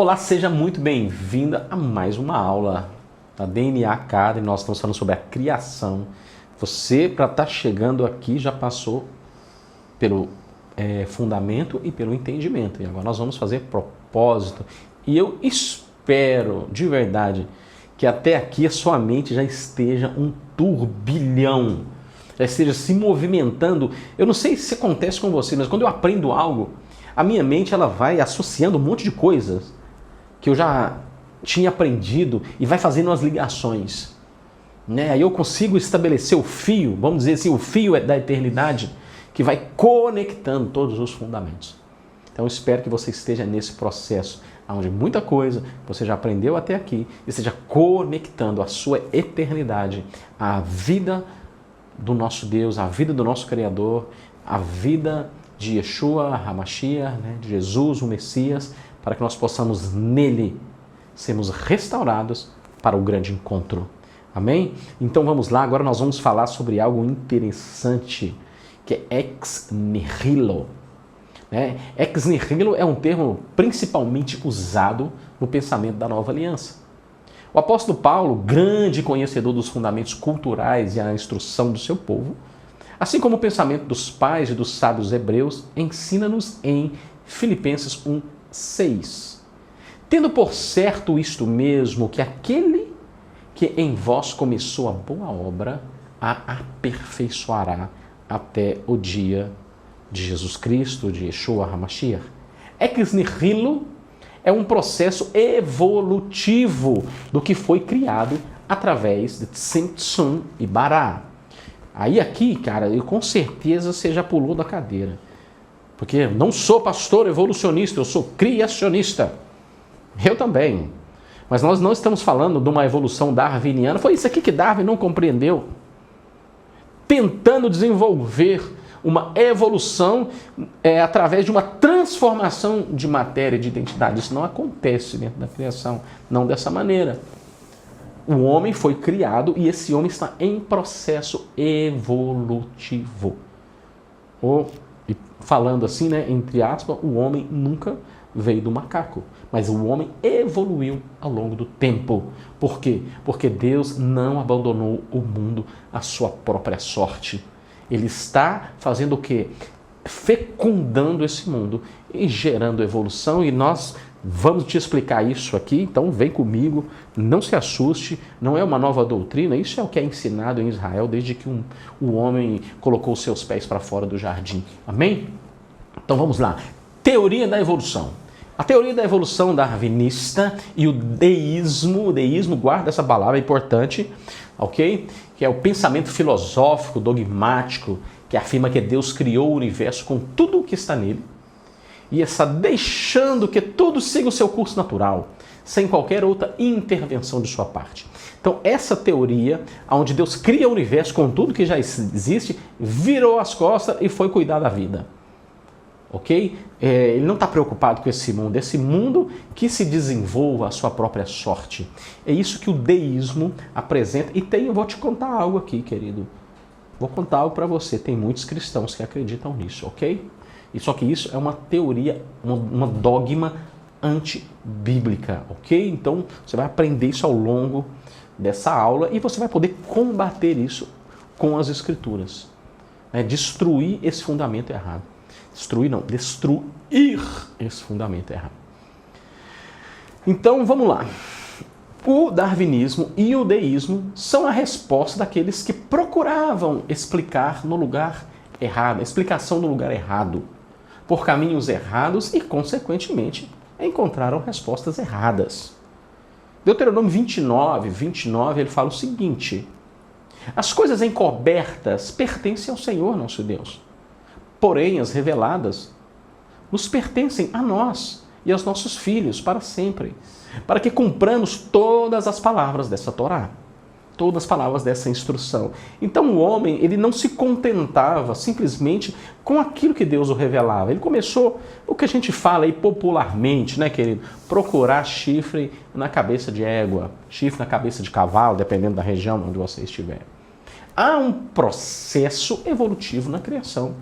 Olá, seja muito bem-vinda a mais uma aula da DNA Academy. Nós estamos falando sobre a criação. Você, para estar chegando aqui, já passou pelo fundamento e pelo entendimento. E agora nós vamos fazer propósito. E eu espero, de verdade, que até aqui a sua mente já esteja um turbilhão, já esteja se movimentando. Eu não sei se acontece com você, mas quando eu aprendo algo, a minha mente ela vai associando um monte de coisas que eu já tinha aprendido e vai fazendo as ligações. Aí eu consigo estabelecer o fio, vamos dizer assim, o fio da eternidade, que vai conectando todos os fundamentos. Então eu espero que você esteja nesse processo, onde muita coisa você já aprendeu até aqui, e esteja conectando a sua eternidade, à vida do nosso Deus, à vida do nosso Criador, à vida de Yeshua, HaMashiach, de Jesus, o Messias, para que nós possamos nele sermos restaurados para o grande encontro. Amém? Então vamos lá, agora nós vamos falar sobre algo interessante, que é ex nihilo. Ex nihilo é um termo principalmente usado no pensamento da Nova Aliança. O apóstolo Paulo, grande conhecedor dos fundamentos culturais e a instrução do seu povo, assim como o pensamento dos pais e dos sábios hebreus, ensina-nos em Filipenses 1:6. Tendo por certo isto mesmo, que aquele que em vós começou a boa obra, a aperfeiçoará até o dia de Jesus Cristo, de Yeshua HaMashiach. Ex nihilo é um processo evolutivo do que foi criado através de Tzimtzum e Bará. Aí aqui, cara, eu com certeza você já pulou da cadeira. Porque eu não sou pastor evolucionista, eu sou criacionista. Eu também. Mas nós não estamos falando de uma evolução darwiniana. Foi isso aqui que Darwin não compreendeu. Tentando desenvolver uma evolução através de uma transformação de matéria e de identidade. Isso não acontece dentro da criação, não dessa maneira. O homem foi criado e esse homem está em processo evolutivo. Falando assim, entre aspas, o homem nunca veio do macaco, mas o homem evoluiu ao longo do tempo. Por quê? Porque Deus não abandonou o mundo à sua própria sorte. Ele está fazendo o quê? Fecundando esse mundo e gerando evolução, e nós vamos te explicar isso aqui, então vem comigo, não se assuste, não é uma nova doutrina, isso é o que é ensinado em Israel desde que o homem colocou os seus pés para fora do jardim. Amém? Então vamos lá. Teoria da evolução. A teoria da evolução darwinista e o deísmo, guarda essa palavra, é importante, ok? Que é o pensamento filosófico, dogmático, que afirma que Deus criou o universo com tudo o que está nele e está deixando que tudo siga o seu curso natural, sem qualquer outra intervenção de sua parte. Então essa teoria, onde Deus cria o universo com tudo que já existe, virou as costas e foi cuidar da vida. Ok? Ele não está preocupado com esse mundo que se desenvolva a sua própria sorte. É isso que o deísmo apresenta. E eu vou te contar algo aqui, querido. Vou contar algo para você. Tem muitos cristãos que acreditam nisso, ok? E só que isso é uma teoria, uma dogma antibíblica, ok? Então você vai aprender isso ao longo dessa aula e você vai poder combater isso com as escrituras. Destruir esse fundamento errado. Destruir esse fundamento errado. Então, vamos lá. O darwinismo e o deísmo são a resposta daqueles que procuravam explicar no lugar errado, a explicação no lugar errado, por caminhos errados e, consequentemente, encontraram respostas erradas. Deuteronômio 29, ele fala o seguinte: as coisas encobertas pertencem ao Senhor, nosso Deus. Porém, as reveladas nos pertencem a nós e aos nossos filhos para sempre, para que cumpramos todas as palavras dessa Torá, todas as palavras dessa instrução. Então o homem, ele não se contentava simplesmente com aquilo que Deus o revelava. Ele começou o que a gente fala aí popularmente, querido? Procurar chifre na cabeça de égua, chifre na cabeça de cavalo, dependendo da região onde você estiver. Há um processo evolutivo na criação.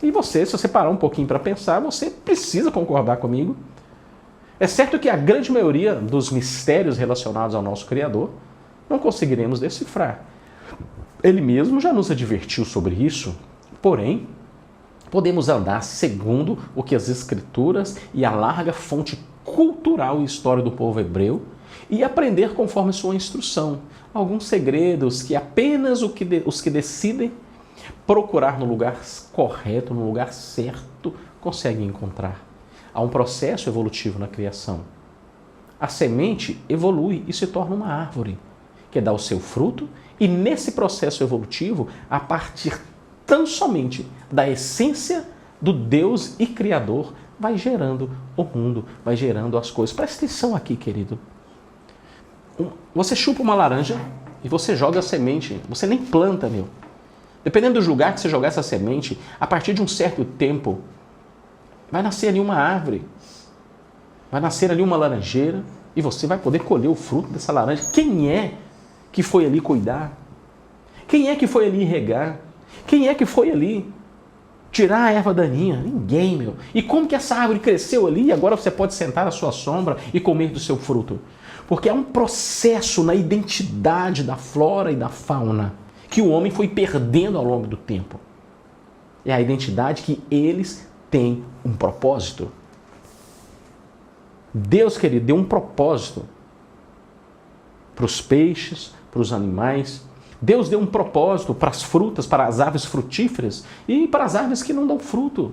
E você, se você parar um pouquinho para pensar, você precisa concordar comigo É certo que a grande maioria dos mistérios relacionados ao nosso Criador não conseguiremos decifrar. Ele mesmo já nos advertiu sobre isso, porém, podemos andar segundo o que as Escrituras e a larga fonte cultural e história do povo hebreu e aprender conforme sua instrução. Alguns segredos que apenas os que decidem procurar no lugar correto, no lugar certo, conseguem encontrar. Há um processo evolutivo na criação. A semente evolui e se torna uma árvore, que dá o seu fruto, e nesse processo evolutivo, a partir tão somente da essência do Deus e Criador, vai gerando o mundo, vai gerando as coisas. Presta atenção aqui, querido. Você chupa uma laranja e você joga a semente, você nem planta, meu. Dependendo do lugar que você jogar essa semente, a partir de um certo tempo, vai nascer ali uma árvore, vai nascer ali uma laranjeira e você vai poder colher o fruto dessa laranja. Quem é que foi ali cuidar? Quem é que foi ali regar? Quem é que foi ali tirar a erva daninha? Ninguém, meu. E como que essa árvore cresceu ali e agora você pode sentar à sua sombra e comer do seu fruto? Porque há um processo na identidade da flora e da fauna que o homem foi perdendo ao longo do tempo. É a identidade que eles têm um propósito. Deus, querido, deu um propósito para os peixes, para os animais. Deus deu um propósito para as frutas, para as árvores frutíferas e para as árvores que não dão fruto.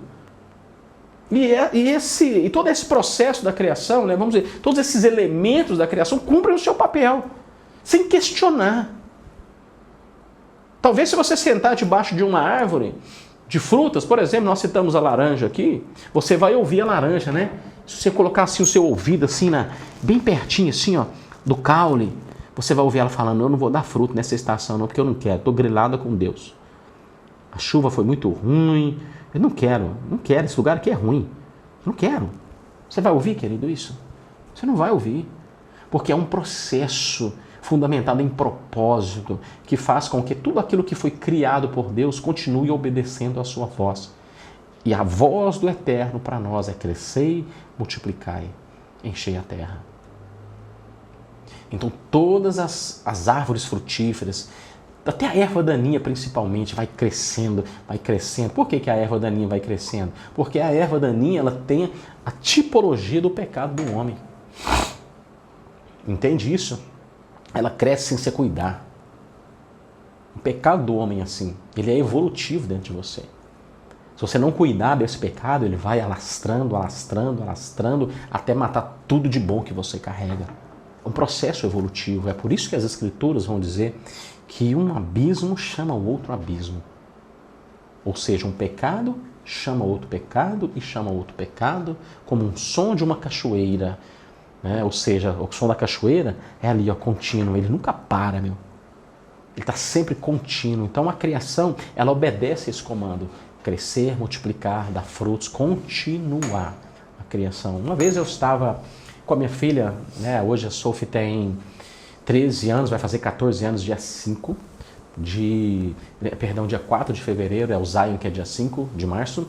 E todo esse processo da criação, né, vamos dizer, todos esses elementos da criação cumprem o seu papel, sem questionar. Talvez se você sentar debaixo de uma árvore de frutas, por exemplo, nós citamos a laranja aqui, você vai ouvir a laranja, né? Se você colocar assim o seu ouvido assim, bem pertinho assim, ó, do caule, você vai ouvir ela falando: eu não vou dar fruto nessa estação não, porque eu não quero, estou grilada com Deus. A chuva foi muito ruim, eu não quero, esse lugar aqui é ruim, eu não quero. Você vai ouvir, querido, isso? Você não vai ouvir, porque é um processo fundamentado em propósito, que faz com que tudo aquilo que foi criado por Deus continue obedecendo a sua voz. E a voz do Eterno para nós é: crescei, multiplicai, enchei a terra. Então todas as árvores frutíferas, até a erva daninha principalmente, vai crescendo, vai crescendo. Por que a erva daninha vai crescendo? Porque a erva daninha, ela tem a tipologia do pecado do homem. Entende isso? Ela cresce sem se cuidar. O pecado do homem é assim, ele é evolutivo dentro de você. Se você não cuidar desse pecado, ele vai alastrando, alastrando, alastrando, até matar tudo de bom que você carrega. É um processo evolutivo. É por isso que as Escrituras vão dizer que um abismo chama o outro abismo. Ou seja, um pecado chama outro pecado e chama outro pecado, como um som de uma cachoeira. Ou seja, o som da cachoeira é ali, ó, contínuo, ele nunca para, meu. Ele está sempre contínuo. Então a criação, ela obedece esse comando: crescer, multiplicar, dar frutos, continuar a criação. Uma vez eu estava com a minha filha, né, hoje a Sophie tem 13 anos, vai fazer 14 anos dia 4 de fevereiro, é o Zion que é dia 5 de março.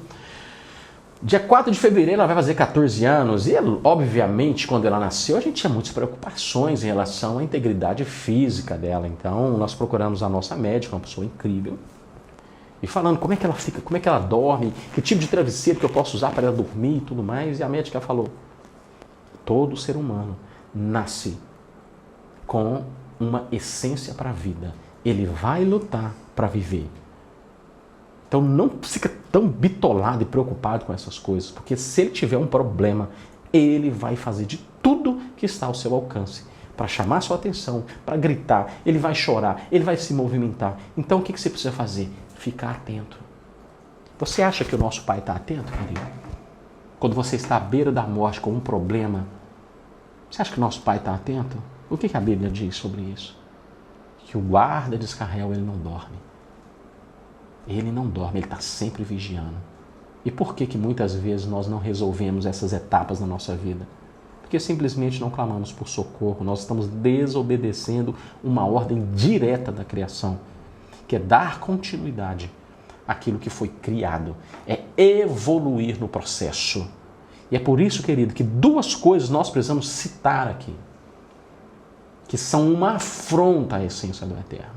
Dia 4 de fevereiro ela vai fazer 14 anos e, obviamente, quando ela nasceu, a gente tinha muitas preocupações em relação à integridade física dela. Então, nós procuramos a nossa médica, uma pessoa incrível, e falando como é que ela fica, como é que ela dorme, que tipo de travesseiro que eu posso usar para ela dormir e tudo mais. E a médica falou: todo ser humano nasce com uma essência para a vida. Ele vai lutar para viver. Então não fica tão bitolado e preocupado com essas coisas, porque se ele tiver um problema, ele vai fazer de tudo que está ao seu alcance para chamar a sua atenção, para gritar, ele vai chorar, ele vai se movimentar. Então o que você precisa fazer? Ficar atento. Você acha que o nosso Pai está atento, querido? Quando você está à beira da morte com um problema, você acha que o nosso Pai está atento? O que a Bíblia diz sobre isso? Que o guarda de Israel, ele não dorme. Ele não dorme, ele está sempre vigiando. E por que muitas vezes nós não resolvemos essas etapas na nossa vida? Porque simplesmente não clamamos por socorro, nós estamos desobedecendo uma ordem direta da criação, que é dar continuidade àquilo que foi criado, é evoluir no processo. E é por isso, querido, que duas coisas nós precisamos citar aqui, que são uma afronta à essência do eterno: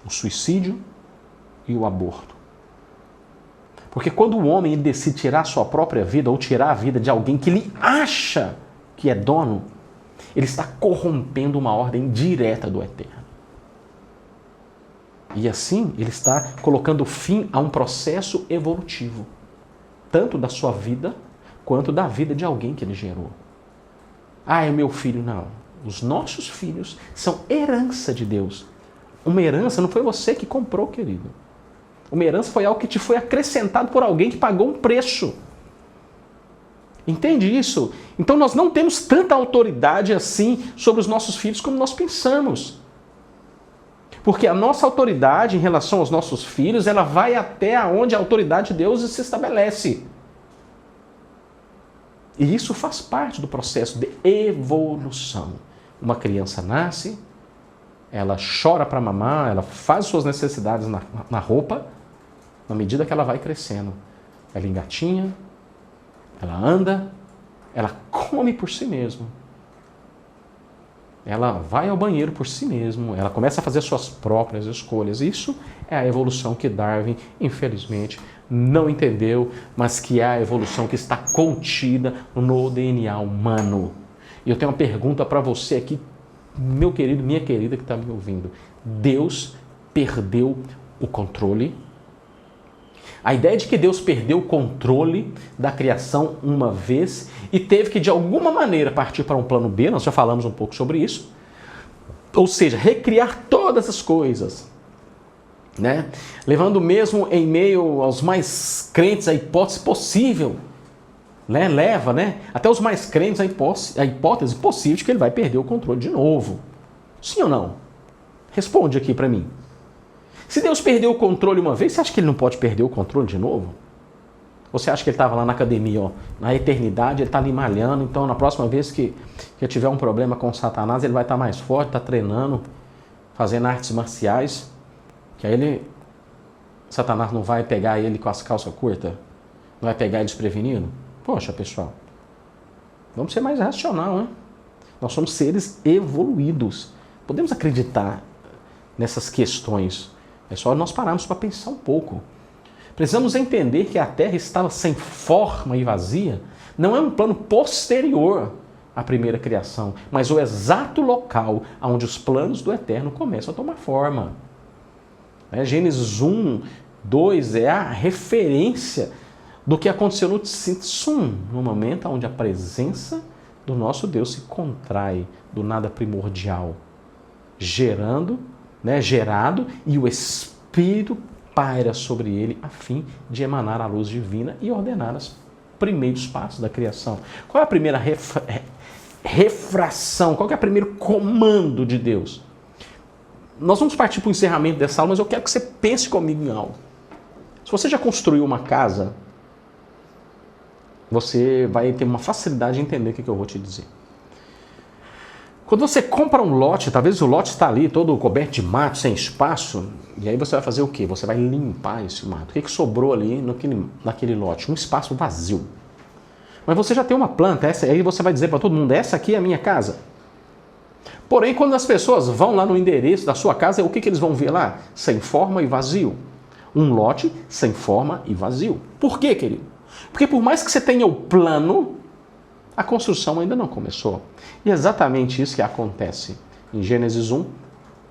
o suicídio e o aborto. Porque quando o homem ele decide tirar a sua própria vida ou tirar a vida de alguém que ele acha que é dono, ele está corrompendo uma ordem direta do eterno. E assim ele está colocando fim a um processo evolutivo, tanto da sua vida quanto da vida de alguém que ele gerou. Ah, é meu filho. Não. Os nossos filhos são herança de Deus. Uma herança não foi você que comprou, querido. Uma herança foi algo que te foi acrescentado por alguém que pagou um preço. Entende isso? Então nós não temos tanta autoridade assim sobre os nossos filhos como nós pensamos. Porque a nossa autoridade em relação aos nossos filhos, ela vai até onde a autoridade de Deus se estabelece. E isso faz parte do processo de evolução. Uma criança nasce, ela chora para mamar, ela faz suas necessidades na roupa, na medida que ela vai crescendo. Ela engatinha, ela anda, ela come por si mesma. Ela vai ao banheiro por si mesma, ela começa a fazer suas próprias escolhas. Isso é a evolução que Darwin, infelizmente, não entendeu, mas que é a evolução que está contida no DNA humano. E eu tenho uma pergunta para você aqui, meu querido, minha querida que está me ouvindo. Deus perdeu o controle? A ideia de que Deus perdeu o controle da criação uma vez e teve que, de alguma maneira, partir para um plano B, nós já falamos um pouco sobre isso, ou seja, recriar todas as coisas, né? Levando mesmo em meio aos mais crentes a hipótese possível, né? Leva, né? Até os mais crentes a hipótese possível de que ele vai perder o controle de novo. Sim ou não? Responde aqui para mim. Se Deus perdeu o controle uma vez, você acha que ele não pode perder o controle de novo? Ou você acha que ele estava lá na academia, ó, na eternidade, ele está ali malhando, então na próxima vez que tiver um problema com Satanás, ele vai estar mais forte, está treinando, fazendo artes marciais, que aí Satanás não vai pegar ele com as calças curtas? Não vai pegar ele desprevenido? Poxa, pessoal, vamos ser mais racional, hein? Nós somos seres evoluídos. Podemos acreditar nessas questões. É só nós pararmos para pensar um pouco. Precisamos entender que a Terra estava sem forma e vazia. Não é um plano posterior à primeira criação, mas o exato local onde os planos do Eterno começam a tomar forma. Gênesis 1, 2 é a referência do que aconteceu no Tzimtzum, no momento onde a presença do nosso Deus se contrai do nada primordial, gerado, e o Espírito paira sobre ele a fim de emanar a luz divina e ordenar os primeiros passos da criação. Qual é a primeira refração? Qual é o primeiro comando de Deus? Nós vamos partir para o encerramento dessa aula, mas eu quero que você pense comigo em algo. Se você já construiu uma casa, você vai ter uma facilidade de entender o que eu vou te dizer. Quando você compra um lote, talvez o lote está ali todo coberto de mato, sem espaço, e aí você vai fazer o quê? Você vai limpar esse mato. O que sobrou ali naquele lote? Um espaço vazio. Mas você já tem uma planta, aí você vai dizer para todo mundo, essa aqui é a minha casa. Porém, quando as pessoas vão lá no endereço da sua casa, o que eles vão ver lá? Sem forma e vazio. Um lote sem forma e vazio. Por quê, querido? Porque por mais que você tenha o plano, a construção ainda não começou. E é exatamente isso que acontece em Gênesis 1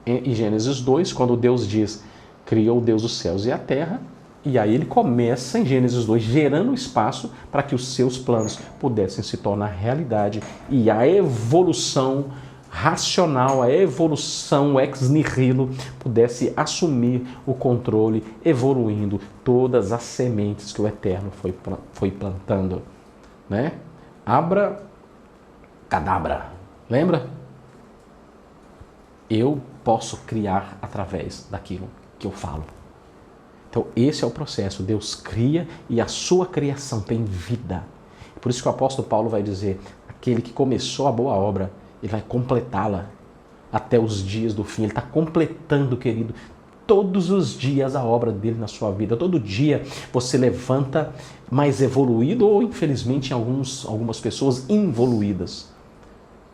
e Gênesis 2, quando Deus diz, criou Deus os céus e a terra, e aí ele começa em Gênesis 2, gerando espaço para que os seus planos pudessem se tornar realidade. E a evolução racional, a evolução ex nihilo pudesse assumir o controle, evoluindo todas as sementes que o Eterno foi plantando, né? Abra cadabra, lembra? Eu posso criar através daquilo que eu falo. Então esse é o processo, Deus cria e a sua criação tem vida. Por isso que o apóstolo Paulo vai dizer, aquele que começou a boa obra, ele vai completá-la até os dias do fim. Ele está completando, querido, todos os dias a obra dele na sua vida. Todo dia você levanta mais evoluído ou, infelizmente, algumas pessoas involuídas.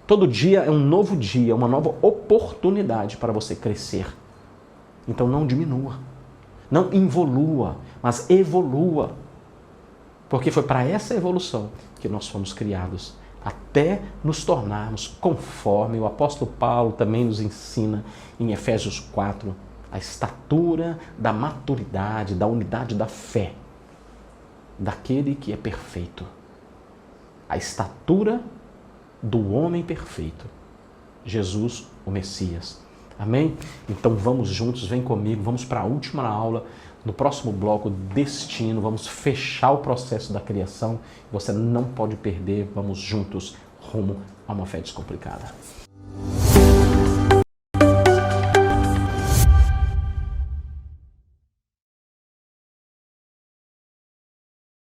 Todo dia é um novo dia, uma nova oportunidade para você crescer. Então não diminua, não involua, mas evolua. Porque foi para essa evolução que nós fomos criados, até nos tornarmos conforme o apóstolo Paulo também nos ensina em Efésios 4, a estatura da maturidade, da unidade da fé, daquele que é perfeito. A estatura do homem perfeito, Jesus, o Messias. Amém? Então vamos juntos, vem comigo, vamos para a última aula. No próximo bloco, destino, vamos fechar o processo da criação. Você não pode perder, vamos juntos rumo a uma fé descomplicada.